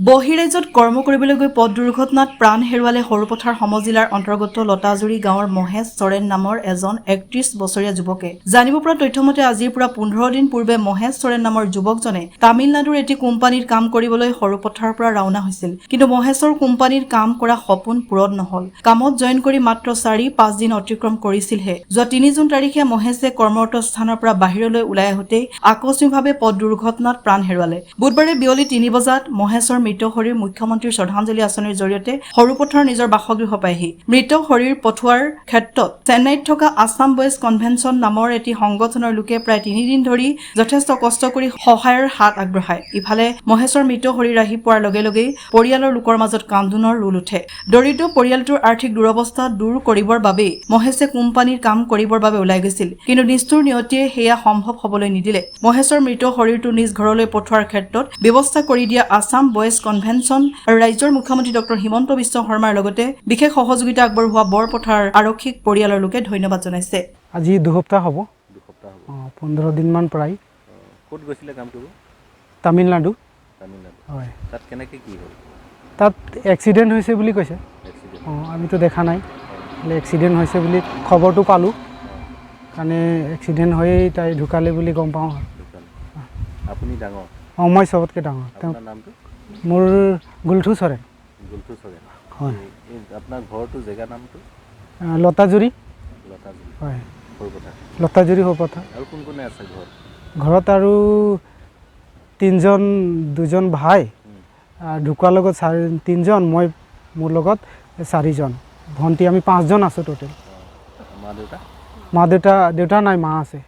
বহিৰাজ্যত কৰ্ম কৰিবলৈ গৈ পথ দুৰ্ঘটনাত প্ৰাণ হেৰুৱালে সৰুপথাৰ সমজিলাৰ অন্তৰ্গত লতাজুৰি গাঁৱৰ মহেশ চৰেন নামৰ এজন ৩১ বছৰীয়া যুৱকে। জানিব পৰা তথ্যমতে আজিৰ পৰা ১৫ দিন পূৰ্বে মহেশ চৰেন নামৰ যুৱকজনে তামিলনাডুৰ এটি কোম্পানীত কাম কৰিবলৈ সৰুপথাৰৰ পৰা ৰাওনা হৈছিল। কিন্তু মহেশৰ কোম্পানীত কাম কৰা সপোন পূৰণ নহল। কামত জইন কৰি মাত্ৰ ৪-৫ দিন অতিক্ৰম কৰিছিলহে। যোৱা ৩ জুন তাৰিখে মহেশে কৰ্মৰত স্থানৰ পৰা বাহিৰলৈ ওলাই আহোঁতেই আকস্মিকভাৱে পথ দুৰ্ঘটনাত প্ৰাণ হেৰুৱালে। বুধবাৰে বিয়লি ৩ বজাত মহেশৰ মৃত শৰীৰ মুখ্যমন্ত্ৰীৰ শ্ৰদ্ধাঞ্জলি আঁচনিৰ জৰিয়তে সৰুপথাৰ নিজৰ বাসগৃহ পায়হি। মৃত শৰীৰ পঠোৱাৰ ক্ষেত্ৰত চেন্নাইত থকা আছাম বয়েজ কনভেনশ্যন নামৰ এটি সংগঠনৰ লোকে প্ৰায় ৩ দিন ধৰি যথেষ্ট কষ্ট কৰি সহায়ৰ হাত আগবঢ়ায়। ইফালে মহেশৰ মৃত শৰীৰ আহি পোৱাৰ লগে লগেই পৰিয়ালৰ লোকৰ মাজত কান্দোনৰ ৰোল উঠে। দৰিদ্ৰ পৰিয়ালটোৰ আৰ্থিক দুৰৱস্থা দূৰ কৰিবৰ বাবেই মহেশে কোম্পানীৰ কাম কৰিবৰ বাবে ওলাই গৈছিল। কিন্তু নিষ্ঠুৰ নিয়তিয়ে সেয়া সম্ভৱ হবলৈ নিদিলে। মহেশৰ মৃত শৰীৰটো নিজ ঘৰলৈ পঠোৱাৰ ক্ষেত্ৰত ব্যৱস্থা কৰি দিয়া আছাম বয়েজ কনভেনশ্যন আৰু ৰাজ্যৰ মুখ্যমন্ত্ৰী ডক্টৰ হিমন্ত বিশ্ব শৰ্মাৰ লগতে বিশেষ সহযোগিতা আগবঢ়োৱা বৰপথাৰ আৰক্ষীক পৰিয়ালৰ লোকে ধন্যবাদ জনাইছে। আজি দুসপ্তাহ হ'ব 15 দিনমান প্ৰায়। ক'ত গৈছিলে কাম কৰিব? তামিলনাডু। হয়। তাত কেনেকৈ কি হ'ল? তাত এক্সিডেণ্ট হৈছে বুলি কৈছে। আমিতো দেখা নাই, এক্সিডেণ্ট হৈছে বুলি খবৰটো পালোঁ। কাৰণে এক্সিডেণ্ট হৈয়ে তাই ঢুকালে বুলি গম পাওঁ। আপুনি ডাঙৰ? মই চবতকৈ ডাঙৰ। আপোনাৰ নামটো? মোৰ গুলঠু চৰেন। গুলঠু চৰেন। হয়। আপোনাৰ ঘৰটো জেগা নামটো? লতাজুৰি। লতাজুৰি। হয়। সৰুপথাৰ। লতাজুৰি সৰুপথাৰ। আৰু কোন কোনে আছে ঘৰত? ঘৰত আৰু 2জন ভাই, ঢুকোৱাৰ লগত 3জন, মই মোৰ লগত 4জন, ভণ্টি আমি 5জন আছোঁ টোটেল। মা দেউতা? দেউতা নাই, মা আছে।